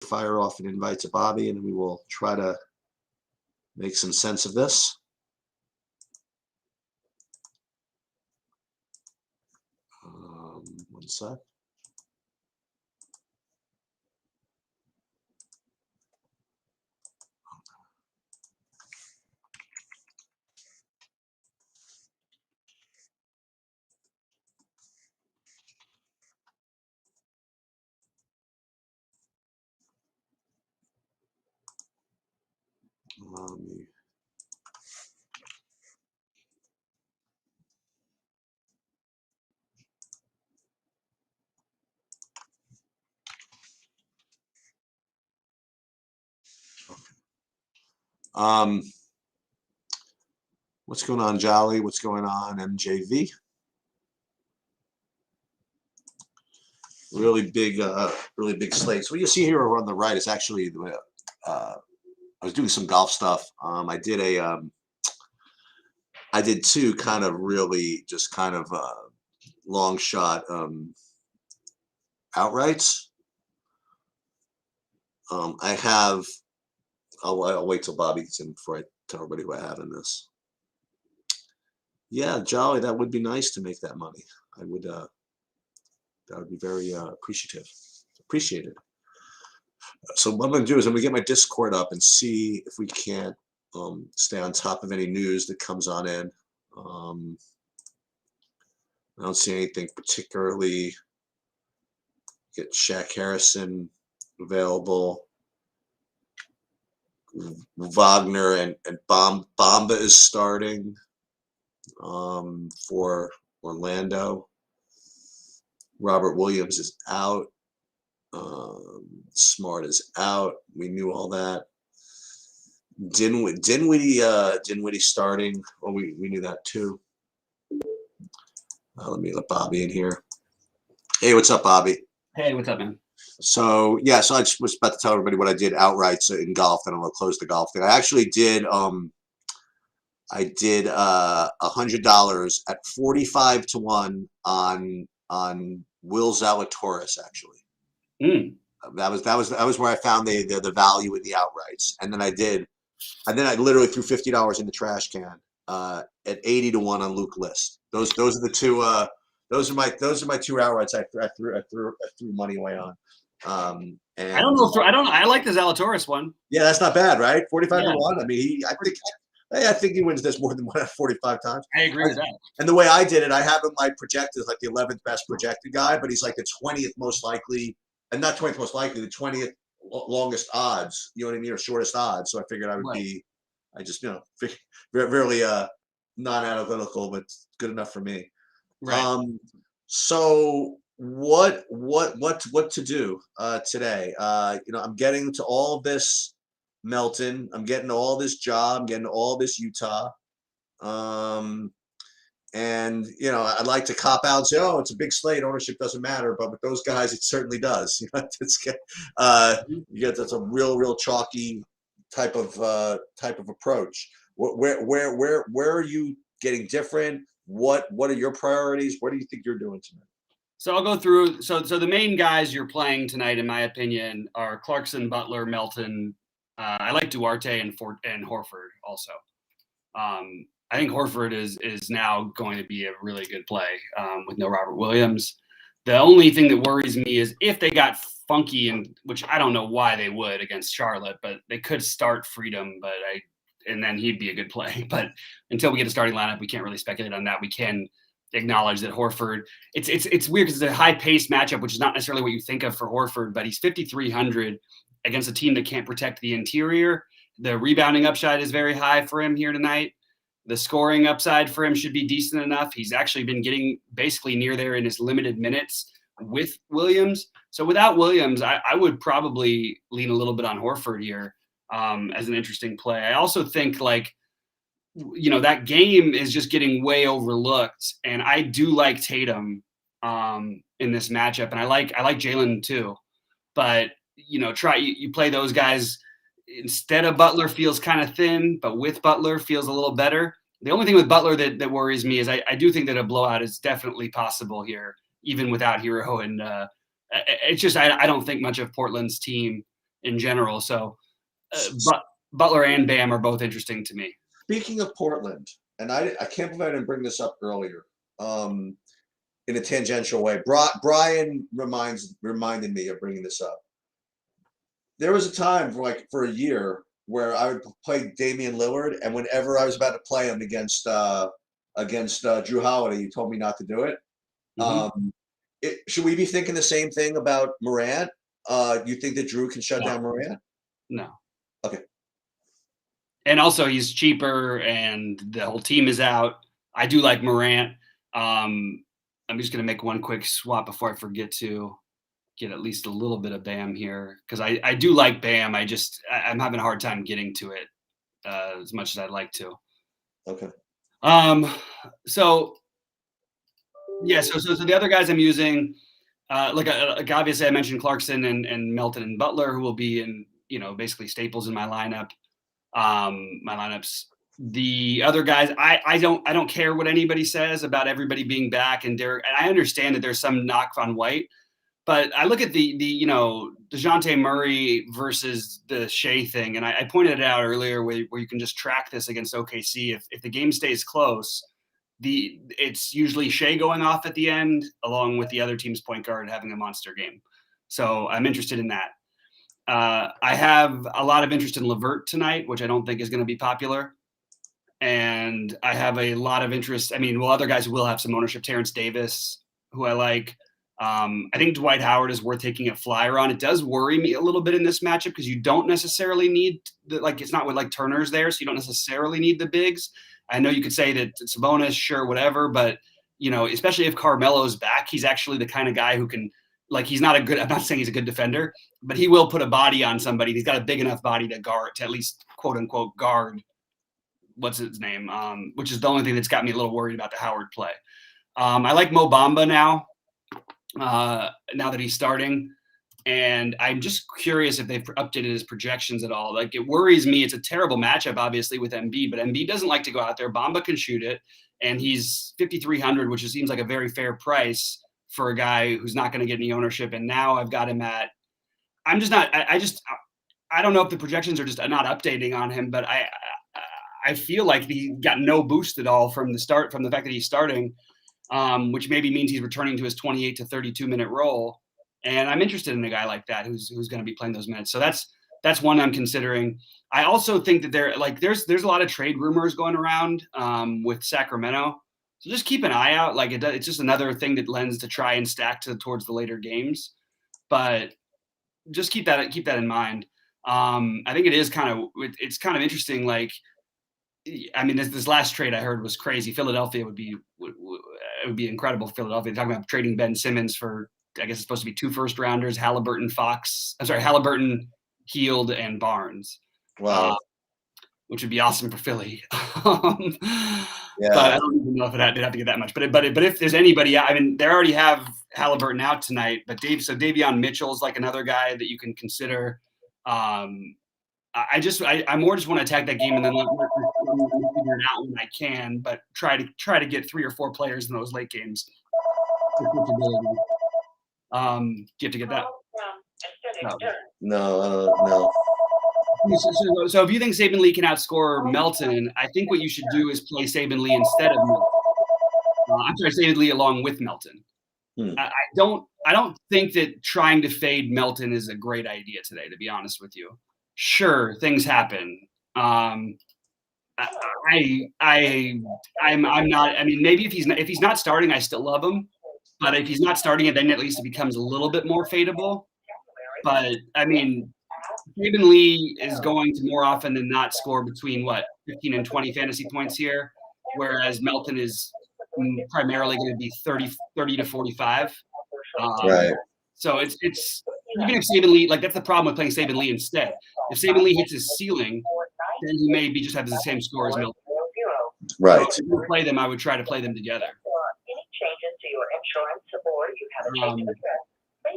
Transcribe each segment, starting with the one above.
fire off an invite to Bobby, and we will try to make some sense of this. One sec. Me. What's going on, Jolly? What's going on, MJV? Really big slate. So what you see here over on the right is actually I was doing some golf stuff. I did two kind of really just kind of long shot outrights. I'll wait till Bobby gets in before I tell everybody who I have in this. Yeah, Jolly, that would be nice to make that money. I would. That would be very appreciated. So what I'm going to do is I'm going to get my Discord up and see if we can't stay on top of any news that comes on in. I don't see anything particularly. Get Shaq Harrison available. Wagner and Bamba is starting for Orlando. Robert Williams is out. Smart is out. We knew all that. Dinwiddie starting. Well, we knew that too. Let me let Bobby in here. Hey, what's up, Bobby? Hey, what's up, man? So yeah, so I just was about to tell everybody what I did outright in golf, and I'm gonna close the golf thing. I actually did I did $100 at 45 to 1 on Will Zalatoris actually. That was where I found the value in the outrights, and then I literally threw $50 in the trash can at 80 to 1 on Luke List. Those are the two. Those are my two outrights I threw money away on. And I don't know. I like the Zalatoris one. Yeah, that's not bad, right? 45 to 1. I mean, I think he wins this more than 45 times. I agree with that. And the way I did it, I have him like projected as like the 11th best projected guy, but he's like the 20th most likely, and not 20th most likely, the 20th longest odds. You know what I mean, or shortest odds. So I figured I would be. I just really non-analytical, but good enough for me. Right. So what to do today? I'm getting to all of this Melton. I'm getting to all this Ja. I'm getting to all this Utah. And I'd like to cop out and say, oh, it's a big slate. Ownership doesn't matter, but with those guys, it certainly does. You get that's a real chalky type of approach. Where are you getting different? What are your priorities? What do you think you're doing tonight? So I'll go through. So the main guys you're playing tonight, in my opinion, are Clarkson, Butler, Melton. I like Duarte and Horford also. I think Horford is now going to be a really good play with no Robert Williams. The only thing that worries me is if they got funky, which I don't know why they would against Charlotte, but they could start Freedom, and then he'd be a good play. But until we get a starting lineup, we can't really speculate on that. We can acknowledge that Horford, it's weird because it's a high-paced matchup, which is not necessarily what you think of for Horford, but he's 5,300 against a team that can't protect the interior. The rebounding upside is very high for him here tonight. The scoring upside for him should be decent enough. He's actually been getting basically near there in his limited minutes with Williams. So without Williams, I would probably lean a little bit on Horford here as an interesting play. I also think that game is just getting way overlooked. And I do like Tatum in this matchup. And I like Jalen too. But, you play those guys instead of Butler feels kind of thin, but with Butler feels a little better. The only thing with Butler that worries me is I do think that a blowout is definitely possible here, even without Hero. And it's just I don't think much of Portland's team in general. So, but Butler and Bam are both interesting to me. Speaking of Portland, and I can't believe I didn't bring this up earlier, in a tangential way. Brian reminded me of bringing this up. There was a time for a year where I would play Damian Lillard, and whenever I was about to play him against Drew Holiday, he told me not to do it. Mm-hmm. Should we be thinking the same thing about Morant? You think that Drew can shut down Morant? No. Okay. And also, he's cheaper, and the whole team is out. I do like Morant. I'm just going to make one quick swap before I forget to get at least a little bit of Bam here, because I do like Bam. I'm having a hard time getting to it as much as I'd like to. Okay. So the other guys I'm using, like obviously I mentioned Clarkson and Melton and Butler, who will be in, basically staples in my lineup. My lineups. The other guys, I don't care what anybody says about everybody being back and Derek. And I understand that there's some knock on White, but I look at the DeJounte Murray versus the Shea thing, and I pointed it out earlier where you can just track this against OKC. If the game stays close, it's usually Shea going off at the end, along with the other team's point guard having a monster game. So I'm interested in that. I have a lot of interest in LeVert tonight, which I don't think is going to be popular. And I have a lot of interest. Other guys will have some ownership. Terrence Davis, who I like. I think Dwight Howard is worth taking a flyer on. It does worry me a little bit in this matchup because you don't necessarily need it's not with Turner's there, so you don't necessarily need the bigs. I know you could say that Sabonis, sure, whatever, but especially if Carmelo's back, he's actually the kind of guy who can, he's not I'm not saying he's a good defender, but he will put a body on somebody. He's got a big enough body to at least quote unquote guard. What's his name? Which is the only thing that's got me a little worried about the Howard play. I like Mo Bamba now that he's starting. And I'm just curious if they've updated his projections at all. It worries me. It's a terrible matchup, obviously, with Embiid, but Embiid doesn't like to go out there. Bamba can shoot it, and he's 5,300, which seems like a very fair price for a guy who's not going to get any ownership. And now I've got him at – I don't know if the projections are just not updating on him, but I feel like he got no boost at all from the fact that he's starting, which maybe means he's returning to his 28 to 32-minute role. And I'm interested in a guy like that who's going to be playing those minutes. So that's one I'm considering. I also think that there's a lot of trade rumors going around with Sacramento. So just keep an eye out. It's just another thing that lends to try and stack towards the later games. But just keep that in mind. I think it's kind of interesting. This last trade I heard was crazy. Philadelphia would be incredible. Philadelphia talking about trading Ben Simmons for, I guess it's supposed to be 2 first-rounders, Halliburton, Hield, and Barnes. Wow. Which would be awesome for Philly. Yeah. But I don't even know if they'd have to get that much. But if there's anybody, they already have Halliburton out tonight. But Davion Mitchell is another guy that you can consider. I more just want to attack that game and then figure it out when I can. But try to get 3 or 4 players in those late games. Do you have to get that? No. So if you think Saben Lee can outscore Melton, I think what you should do is play Saben Lee instead of Melton. Saben Lee along with Melton. I don't think that trying to fade Melton is a great idea today, to be honest with you. Sure, things happen. I'm not. Maybe if he's not starting, I still love him. But if he's not starting it, then at least it becomes a little bit more fadeable. But Saben Lee is going to more often than not score between 15 and 20 fantasy points here, whereas Melton is primarily going to be 30 to 45. Right. So it's even if Saben Lee, that's the problem with playing Saben Lee instead. If Saben Lee hits his ceiling, then he may just have the same score as Melton. Right. So if you play them, I would try to play them together.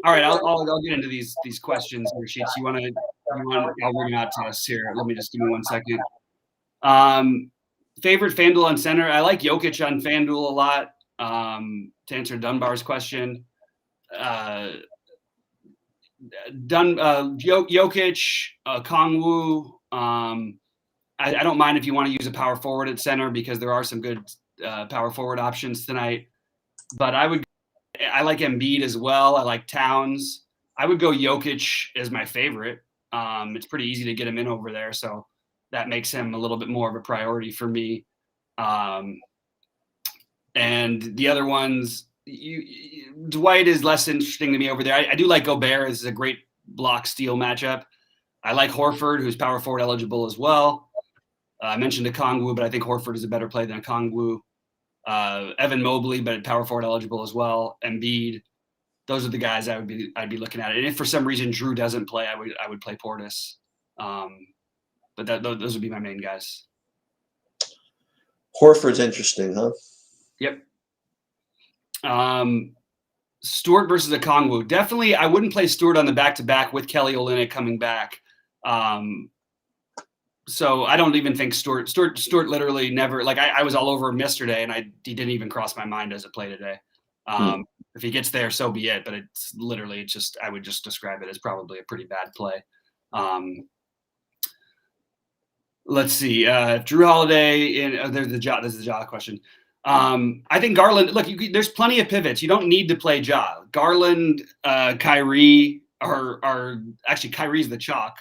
All right, I'll get into these questions here, Sheets. I'll bring them out to us here. Let me just give me 1 second. Favorite FanDuel on center? I like Jokic on FanDuel a lot. To answer Dunbar's question, Jokic, Kongwu. I don't mind if you want to use a power forward at center because there are some good power forward options tonight. But I like Embiid as well. I like Towns. I would go Jokic as my favorite. It's pretty easy to get him in over there, so that makes him a little bit more of a priority for me. And the other ones, Dwight is less interesting to me over there. I do like Gobert. This is a great block steal matchup. I like Horford, who's power forward eligible as well. I mentioned Okongwu, but I think Horford is a better play than Okongwu. Evan Mobley, but power forward eligible as well. Embiid. Those are the guys I'd be looking at. And if for some reason Drew doesn't play, I would play Portis. But those would be my main guys. Horford's interesting, huh? Yep. Stewart versus Okongwu. Definitely, I wouldn't play Stewart on the back-to-back with Kelly Olynyk coming back. So I don't even think Stewart literally never, like I was all over him yesterday and he didn't even cross my mind as a play today. If he gets there, so be it. But it's literally just, I would just describe it as probably a pretty bad play. Let's see. Drew Holiday this is the Ja question. I think Garland, look, there's plenty of pivots. You don't need to play Ja. Garland, Kyrie are actually Kyrie's the chalk.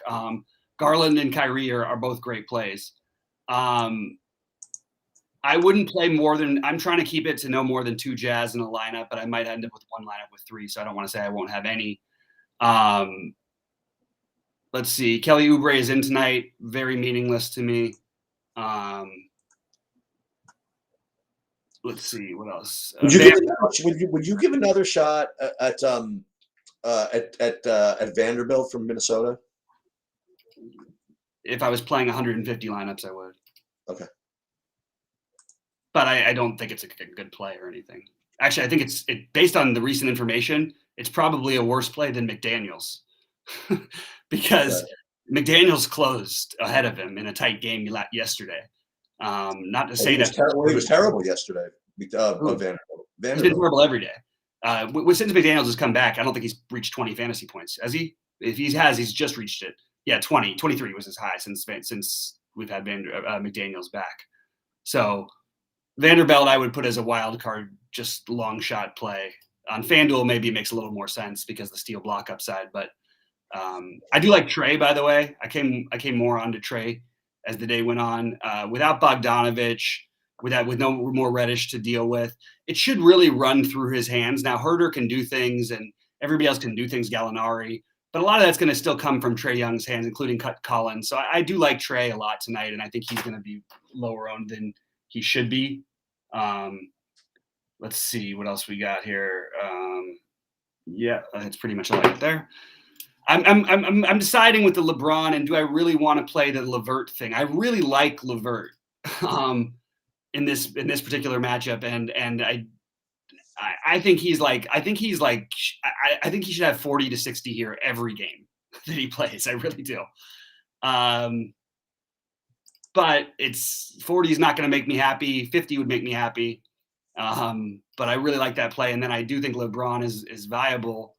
Garland and Kyrie are both great plays. I wouldn't play more than, I'm trying to keep it to no more than 2 Jazz in a lineup, but I might end up with one lineup with 3. So I don't want to say I won't have any. Let's see. Kelly Oubre is in tonight. Very meaningless to me. Let's see what else. Would you give another shot at Vanderbilt from Minnesota? If I was playing 150 lineups, I would. Okay. But I don't think it's a good play or anything. Actually, I think it's based on the recent information, it's probably a worse play than McDaniels because McDaniels closed ahead of him in a tight game yesterday. Not to say that he was terrible yesterday. Vanderbilt. He's been horrible every day. Since McDaniels has come back, I don't think he's reached 20 fantasy points. Has he? If he has, he's just reached it. Yeah, 23 was his high since we've had McDaniels back. So Vanderbilt, I would put as a wild card, just long shot play. On FanDuel, maybe it makes a little more sense because the steal block upside. But I do like Trey, by the way. I came more onto Trey as the day went on. Without Bogdanovich, with no more Reddish to deal with, it should really run through his hands. Now Herder can do things, and everybody else can do things. Gallinari. But a lot of that's going to still come from Trae Young's hands, including Collins. So I do like Trey a lot tonight, and I think he's going to be lower owned than he should be. Let's see what else we got here. Yeah, that's pretty much all I got there. I'm deciding with the LeBron, and do I really want to play the LeVert thing? I really like LeVert in this particular matchup, and I think he should have 40 to 60 here every game that he plays. I really do. But 40 is not going to make me happy. 50 would make me happy. But I really like that play. And then I do think LeBron is viable.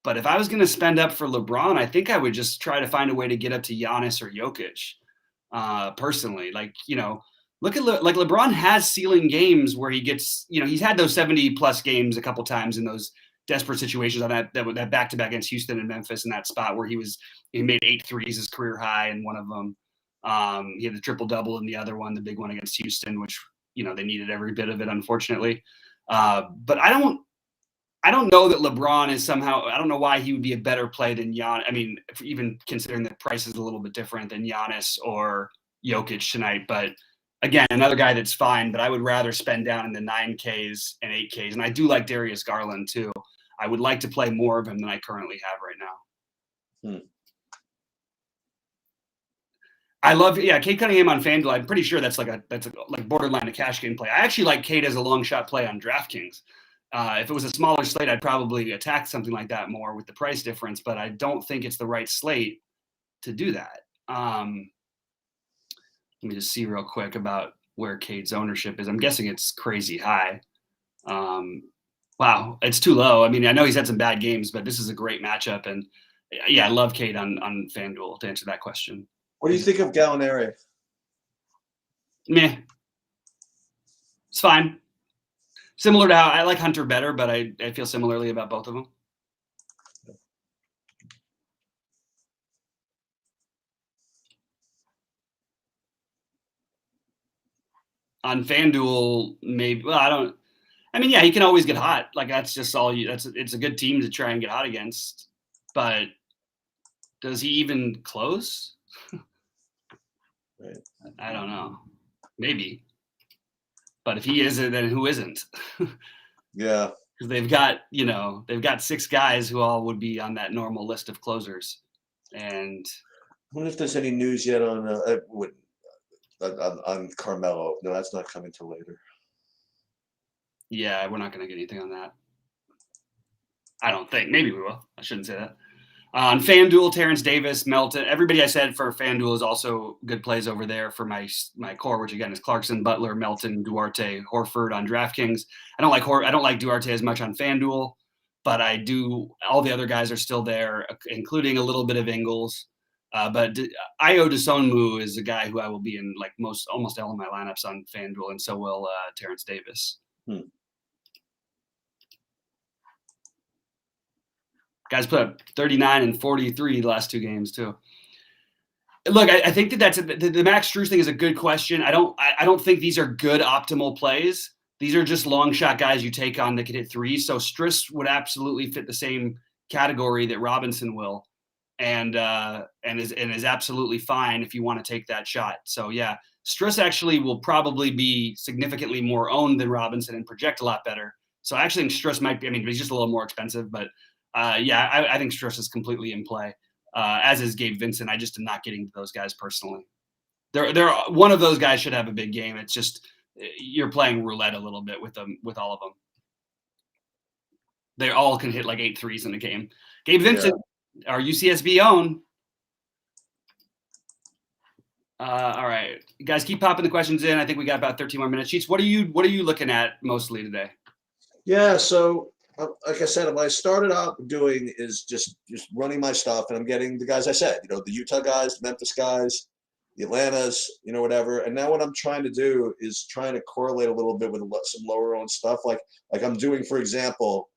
But if I was going to spend up for LeBron, I think I would just try to find a way to get up to Giannis or Jokic. Personally, look at LeBron has ceiling games where he gets, he's had those 70+ games a couple times in those desperate situations on that back-to-back against Houston and Memphis in that spot where he made 8 threes, his career high in one of them. He had the triple-double in the other one, the big one against Houston, which, they needed every bit of it, unfortunately. But I don't know that LeBron is somehow, I don't know why he would be a better play than Giannis. I mean, even considering the price is a little bit different than Giannis or Jokic tonight. But again, another guy that's fine, but I would rather spend down in the 9Ks and 8Ks. And I do like Darius Garland too. I would like to play more of him than I currently have right now. I love, Cade Cunningham on FanDuel. I'm pretty sure that's like borderline a cash game play. I actually like Cade as a long shot play on DraftKings. If it was a smaller slate, I'd probably attack something like that more with the price difference, but I don't think it's the right slate to do that. Let me just see real quick about where Cade's ownership is. I'm guessing it's crazy high. Wow, it's too low. I mean, I know he's had some bad games, but this is a great matchup, and Yeah, I love Cade on FanDuel to answer that question. What do you think of Gallinari? Meh. It's fine. Similar to how I like Hunter better, but I feel similarly about both of them. On FanDuel, maybe. Well, I don't. I mean, yeah, he can always get hot. Like that's just all you. It's a good team to try and get hot against. But does he even close? Right. I don't know. Maybe. But if he isn't, then who isn't? Yeah. Because they've got 6 guys who all would be on that normal list of closers. And I wonder if there's any news yet on Carmelo. No, that's not coming till later. yeah, we're not going to get anything on that. I don't think. Maybe we will. I shouldn't say that. On FanDuel, Terrence Davis, Melton. Everybody I said for FanDuel is also good plays over there for my core, which again is Clarkson, Butler, Melton, Duarte, Horford on DraftKings. I don't like Duarte as much on FanDuel, but I do. All the other guys are still there, including a little bit of Ingles. But Ayo Dosunmu is a guy who I will be in like almost all of my lineups on FanDuel, and so will Terrence Davis. Guys put up 39 and 43 the last 2 games too. Look, I think that's the Max Strus thing is a good question. I don't think these are good optimal plays. These are just long shot guys you take on that can hit threes. So Strus would absolutely fit the same category that Robinson will, and is absolutely fine if you want to take that shot. So yeah, Strus actually will probably be significantly more owned than Robinson and project a lot better. So I actually think Strus might be. I mean, he's just a little more expensive, but. Yeah, I think Strus is completely in play, as is Gabe Vincent. I just am not getting to those guys personally. They're one of those guys should have a big game. It's just you're playing roulette a little bit with all of them. They all can hit like 8 threes in a game. Gabe Vincent, our UCSB own. All right, guys, keep popping the questions in. I think we got about 13 more minutes. Sheets, what are you looking at mostly today? Yeah. So. Like I said, what I started out doing is just running my stuff, and I'm getting the guys I said, the Utah guys, the Memphis guys, the Atlantas, whatever. And now what I'm trying to do is trying to correlate a little bit with some lower owned stuff, like I'm doing, for example,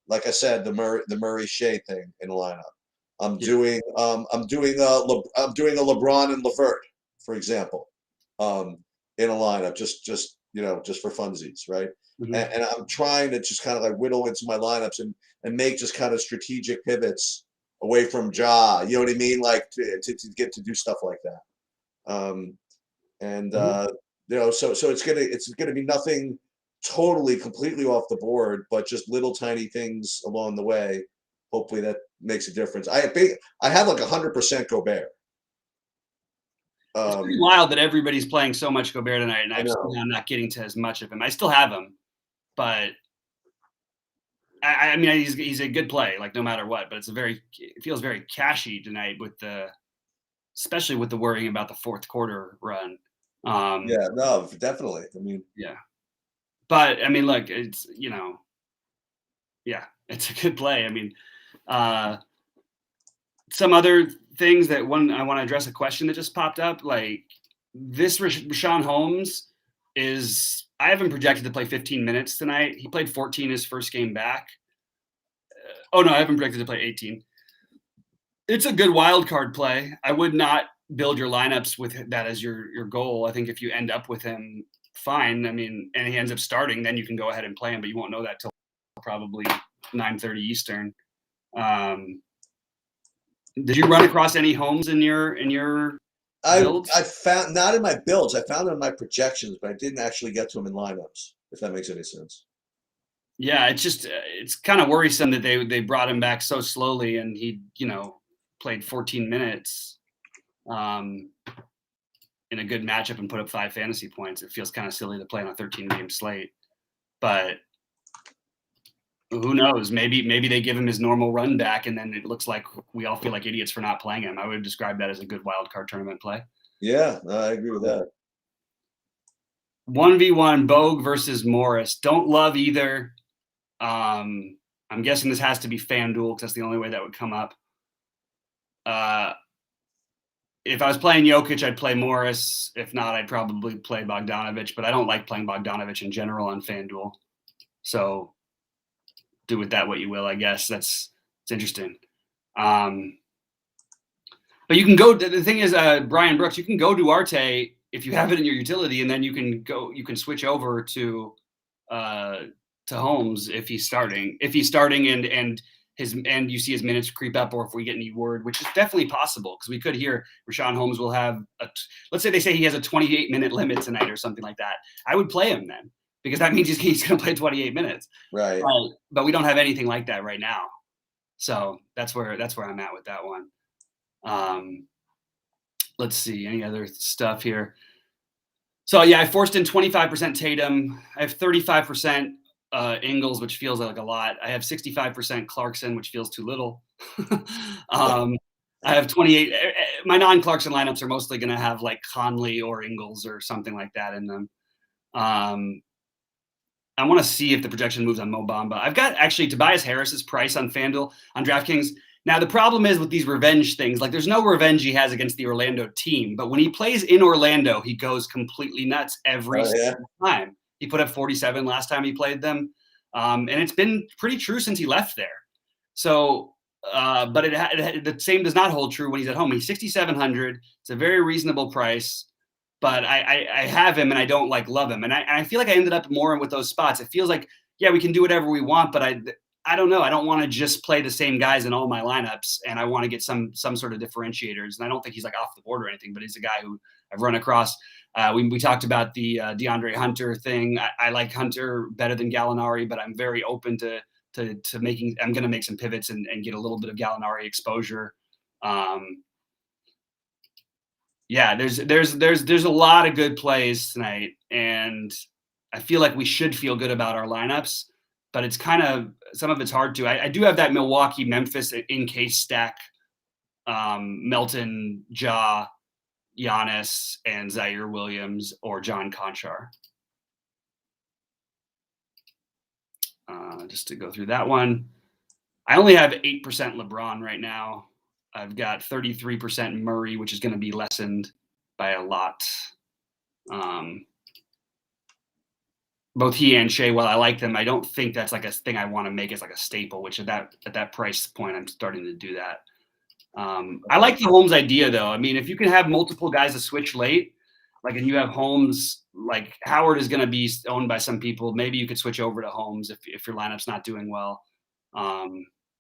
like I said, the Murray Shea thing in the lineup. I'm doing a LeBron and LeVert, for example, in a lineup, just for funsies, right? Mm-hmm. And I'm trying to just kind of like whittle into my lineups and make just kind of strategic pivots away from Ja. You know what I mean? Like to get to do stuff like that. So it's gonna be nothing totally completely off the board, but just little tiny things along the way. Hopefully that makes a difference. I have like 100% Gobert. It's pretty wild that everybody's playing so much Gobert tonight, and I'm not getting to as much of him. I still have him, but I mean he's a good play, like no matter what. But it feels very cashy tonight especially with the worrying about the fourth quarter run. Yeah, no, definitely. I mean, yeah, but I mean, look, it's yeah, it's a good play. I mean, some other things that I want to address a question that just popped up, like this Richaun Holmes I have him projected to play 15 minutes tonight. He played 14 his first game back. I have him projected to play 18. It's a good wild card play. I would not build your lineups with that as your goal. I think if you end up with him, fine. I mean, and he ends up starting, then you can go ahead and play him, but you won't know that till probably 9:30 Eastern. Did you run across any Holmes in your builds? I found not in my builds. I found them in my projections, but I didn't actually get to them in lineups. If that makes any sense. Yeah, it's kind of worrisome that they brought him back so slowly, and he played 14 minutes in a good matchup and put up 5 fantasy points. It feels kind of silly to play on a 13-game slate, but who knows? Maybe they give him his normal run back, and then it looks like we all feel like idiots for not playing him. I would describe that as a good wild card tournament play. Yeah, I agree with that. 1v1 Bogue versus Morris. Don't love either. I'm guessing this has to be FanDuel because that's the only way that would come up. if I was playing Jokic, I'd play Morris. If not, I'd probably play Bogdanovic, but I don't like playing Bogdanovic in general on FanDuel. So do with that what you will, I guess. It's interesting. But you can go, the thing is, Brian Brooks, you can go Duarte if you have it in your utility, and then you can switch over to Holmes if he's starting and you see his minutes creep up, or if we get any word, which is definitely possible, because we could hear Richaun Holmes will have let's say they say he has a 28-minute limit tonight or something like that. I would play him then, because that means he's going to play 28 minutes. Right. But we don't have anything like that right now. So that's where I'm at with that one. Let's see, any other stuff here. So yeah, I forced in 25% Tatum. I have 35% Ingles, which feels like a lot. I have 65% Clarkson, which feels too little. I have 28. My non-Clarkson lineups are mostly going to have like Conley or Ingles or something like that in them. I want to see if the projection moves on Mo Bamba. I've got actually Tobias Harris's price on FanDuel on DraftKings. Now, the problem is with these revenge things, like there's no revenge he has against the Orlando team, but when he plays in Orlando, he goes completely nuts every single time. He put up 47 last time he played them. And it's been pretty true since he left there. So, but the same does not hold true when he's at home. He's 6,700. It's a very reasonable price, but I have him and I don't love him. And I feel like I ended up more with those spots. It feels like, yeah, we can do whatever we want, but I don't know. I don't want to just play the same guys in all my lineups, and I want to get some sort of differentiators. And I don't think he's like off the board or anything, but he's a guy who I've run across. We talked about the DeAndre Hunter thing. I like Hunter better than Gallinari, but I'm very open to making. I'm going to make some pivots and get a little bit of Gallinari exposure. Yeah, there's a lot of good plays tonight, and I feel like we should feel good about our lineups. But it's kind of, some of it's hard to. I do have that Milwaukee Memphis in case stack, Melton, Ja, Giannis, and Zaire Williams or John Conchar. Just to go through that one, I only have 8% LeBron right now. I've got 33% Murray, which is going to be lessened by a lot. Both he and Shea, while I like them, I don't think that's like a thing I want to make as like a staple, which at that price point, I'm starting to do that. I like the Holmes idea though. I mean, if you can have multiple guys to switch late, like, and you have Holmes, like Howard is going to be owned by some people. Maybe you could switch over to Holmes if your lineup's not doing well.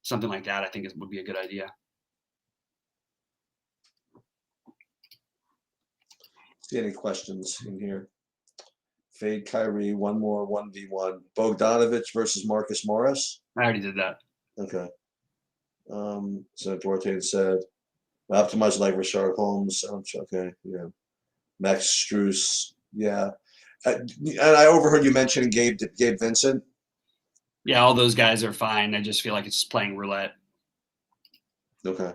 Something like that, I think would be a good idea. See any questions in here? Fade Kyrie, one more 1v1. Bogdanovic versus Marcus Morris. I already did that. Okay. So Duarte said, optimize like Rashard Holmes. Okay, yeah. Max Strus, yeah. And I overheard you mentioning Gabe Vincent. Yeah, all those guys are fine. I just feel like it's playing roulette. Okay.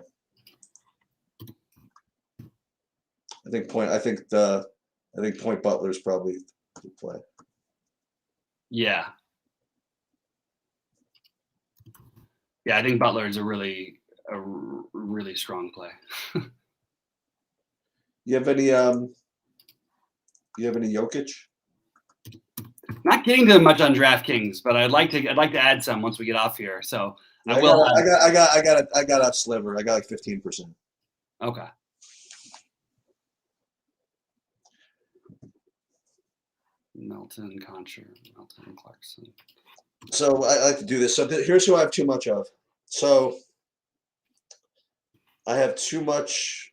I think Point Butler is probably the play. Yeah. Yeah, I think Butler is a really strong play. You have any Jokic? Not getting to much on DraftKings, but I'd like to add some once we get off here. So I got a sliver. I got like 15%. Okay. Melton, Conchar, Melton, Clarkson. So I like to do this. So here's who I have too much of. So I have too much.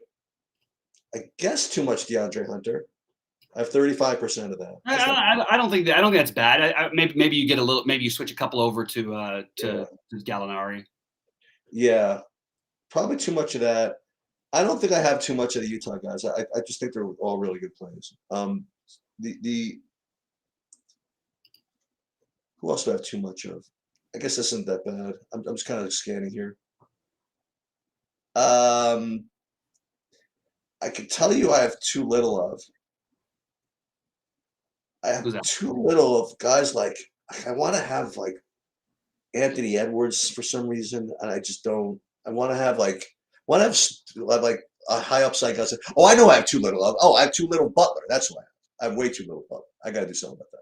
I guess too much DeAndre Hunter. I have 35% of that. I don't think that's bad. Maybe you get a little. Maybe you switch a couple over to Gallinari. Yeah, probably too much of that. I don't think I have too much of the Utah guys. I just think they're all really good plays. Who else do I have too much of? I guess this isn't that bad. I'm just kind of scanning here. I can tell you I have too little of. I have too little of guys like I want to have like Anthony Edwards for some reason, and I just don't. I want to have like What I've like a high upside guy said, oh, I know I have too little of. Oh, I have too little Butler. That's why I have way too little Butler. I got to do something about that.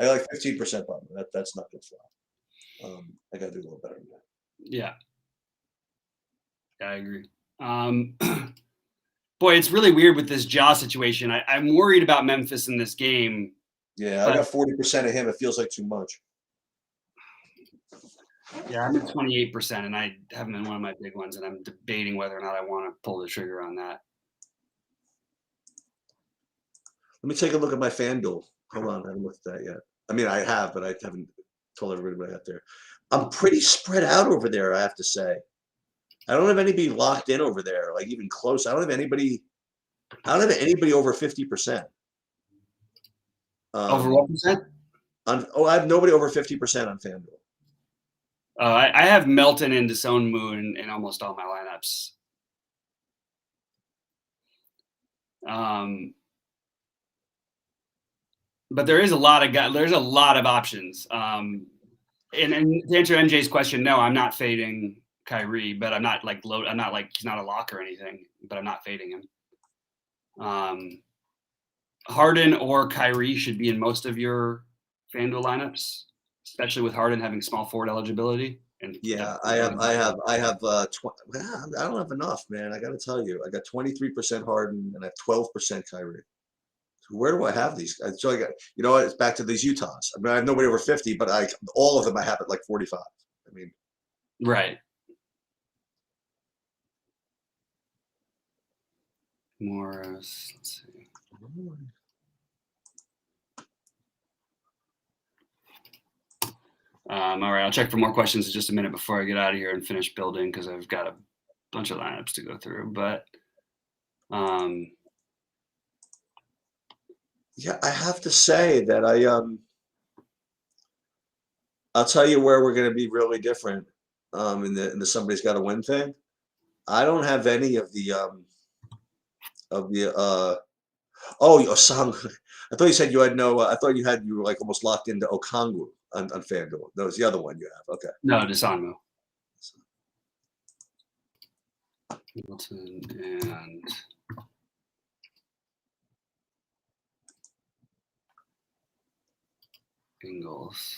I like 15% Butler. That's not good for. I got to do a little better than that. Yeah. I agree. Boy, it's really weird with this Ja situation. I'm worried about Memphis in this game. Yeah, I got 40% of him. It feels like too much. Yeah, I'm at 28%, and I have him in one of my big ones, and I'm debating whether or not I want to pull the trigger on that. Let me take a look at my FanDuel. Hold on, I haven't looked at that yet. I mean, I have, but I haven't told everybody what I got there. I'm pretty spread out over there, I have to say. I don't have anybody locked in over there, like even close. I don't have anybody over 50%. Over what percent? I have nobody over 50% on FanDuel. I have Melton and Desonmu in almost all my lineups. But there is a lot of guys. There's a lot of options. And to answer MJ's question, no, I'm not fading Kyrie, but I'm not like low. I'm not like he's not a lock or anything, but I'm not fading him. Harden or Kyrie should be in most of your FanDuel lineups, especially with Harden having small forward eligibility. And yeah, I have. I don't have enough, man. I got to tell you, I got 23% Harden and I have 12% Kyrie. So where do I have these? So I got, it's back to these Utahs. I mean, I have nobody over 50, but all of them I have at like 45. I mean, right. Morris. Let's see. All right, I'll check for more questions in just a minute before I get out of here and finish building because I've got a bunch of lineups to go through. But yeah, I have to say that I'll tell you where we're going to be really different in the somebody's got to win thing. I don't have any of the Song. I thought you said you had no. I thought you were like almost locked into Okongwu on FanDuel. That was the other one you have. Okay. No, Desonmu. Milton and Ingles.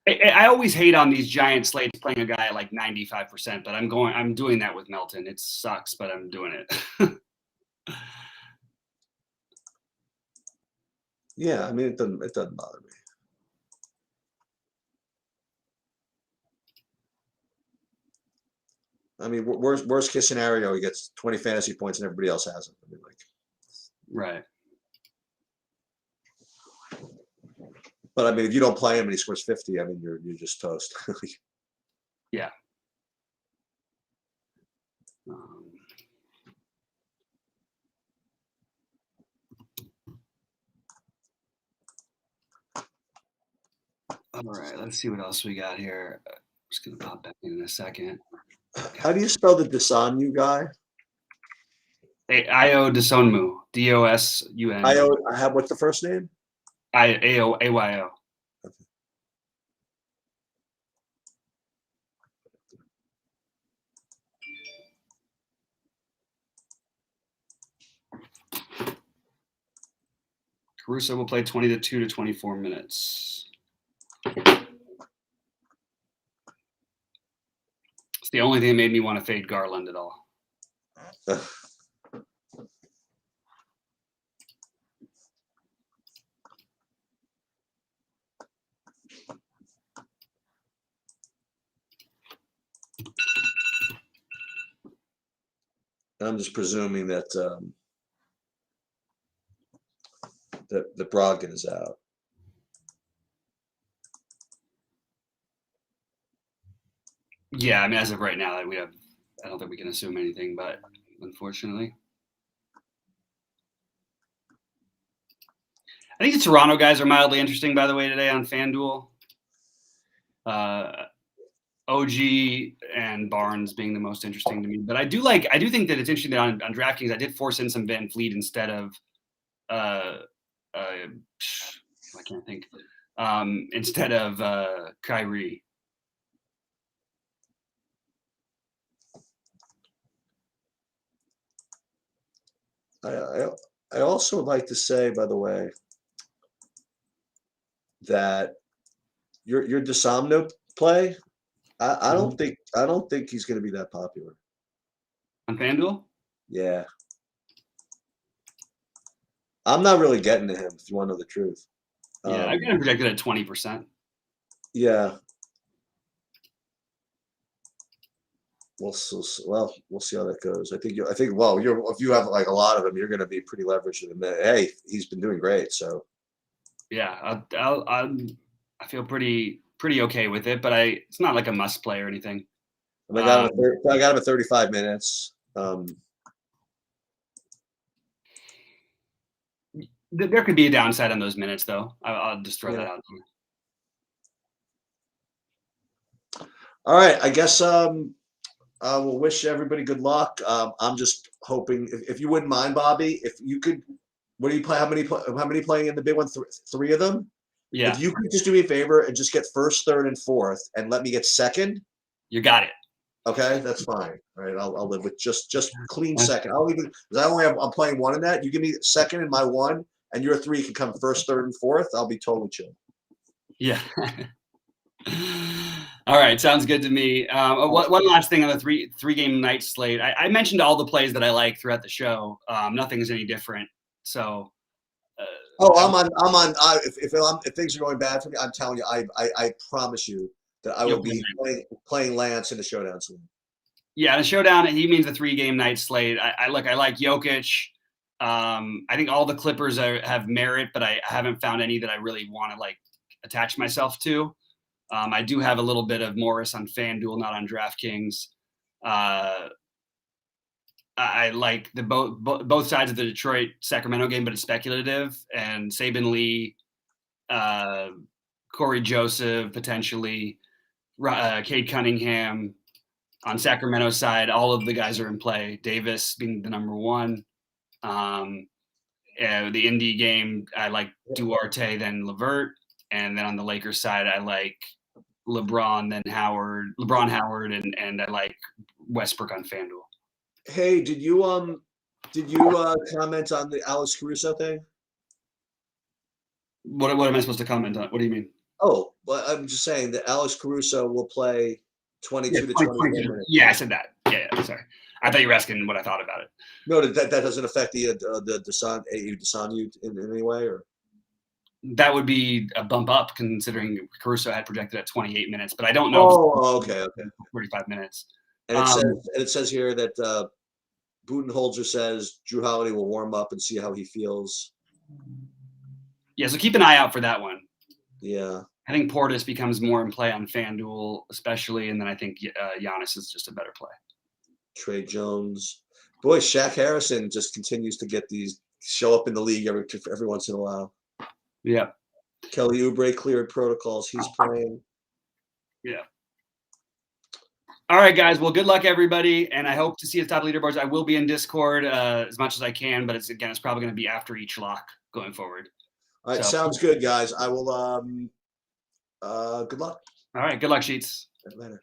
I always hate on these giant slates playing a guy at like 95%, but I'm doing that with Melton. It sucks, but I'm doing it. Yeah, I mean it doesn't bother me. I mean, worst case scenario, he gets 20 fantasy points and everybody else has it. I mean, like, right. But I mean, if you don't play him and he scores 50, I mean, you're just toast. Yeah. All right, let's see what else we got here. I'm just gonna pop back in a second. How do you spell the Desonmu guy? Ayo Desonmu. D-O-S-U-N. I have what's the first name? A-Y-O. Caruso will play 22 to 24 minutes. It's the only thing that made me want to fade Garland at all. I'm just presuming that that Brogdon is out. Yeah, I mean, as of right now, I don't think we can assume anything, but unfortunately. I think the Toronto guys are mildly interesting, by the way, today on FanDuel. OG and Barnes being the most interesting to me. But I do think that it's interesting that on DraftKings, I did force in some Van Fleet instead of I can't think. Instead of Kyrie. I also would like to say, by the way, that your DeSomno play, I don't think he's going to be that popular. On FanDuel? Yeah, I'm not really getting to him. If you want to know the truth. Yeah, I've got him projected at 20%. Yeah. We'll see how that goes. I think well, if you have like a lot of them, you're going to be pretty leveraged in the hey, he's been doing great. So Yeah, I feel pretty okay with it, but it's not like a must play or anything. I got him at 35 minutes. There could be a downside on those minutes, though. I'll just throw that out. All right, I guess we'll wish everybody good luck. I'm just hoping, if you wouldn't mind, Bobby, if you could, what do you play? How many playing in the big one? Three of them. Yeah. If you could just do me a favor and just get first, third, and fourth, and let me get second. You got it. Okay, that's fine. All right, I'll live with just clean second. I'll even because I'm playing one in that. You give me second in my one, and your three can come first, third, and fourth. I'll be totally chill. Yeah. All right, sounds good to me. One last thing on the three game night slate. I mentioned all the plays that I like throughout the show. Nothing is any different. So. I'm on. If things are going bad for me, I'm telling you, I promise you that I will be playing Lance in the showdown soon. Yeah, the showdown. He means the 3 game night slate. I like Jokic. I think all the Clippers have merit, but I haven't found any that I really want to like attach myself to. I do have a little bit of Morris on FanDuel, not on DraftKings. I like the both sides of the Detroit Sacramento game, but it's speculative. And Saben Lee, Corey Joseph, potentially Cade Cunningham. On Sacramento's side, all of the guys are in play. Davis being the number one. The Indy game, I like Duarte, then LeVert. And then on the Lakers side, I like LeBron Howard, and I like Westbrook on FanDuel. Hey, did you comment on the Alex Caruso thing? What am I supposed to comment on? What do you mean? Oh, well, I'm just saying that Alex Caruso will play 22 to 24 minutes. Yeah, I said that. Yeah, sorry. I thought you were asking what I thought about it. No, that doesn't affect the Desanu in any way, or that would be a bump up considering Caruso had projected at 28 minutes, but I don't know. Oh, okay. 45 minutes. And it says here that Budenholzer says Drew Holiday will warm up and see how he feels. Yeah, so keep an eye out for that one. Yeah. I think Portis becomes more in play on FanDuel, especially, and then I think Giannis is just a better play. Trey Jones. Boy, Shaq Harrison just continues to get show up in the league every once in a while. Yeah. Kelly Oubre cleared protocols. He's playing. Yeah. All right, guys. Well, good luck, everybody, and I hope to see you at the top leaderboards. I will be in Discord as much as I can, but it's probably going to be after each lock going forward. All right, sounds good, guys. I will. Good luck. All right, good luck, Sheets. Later.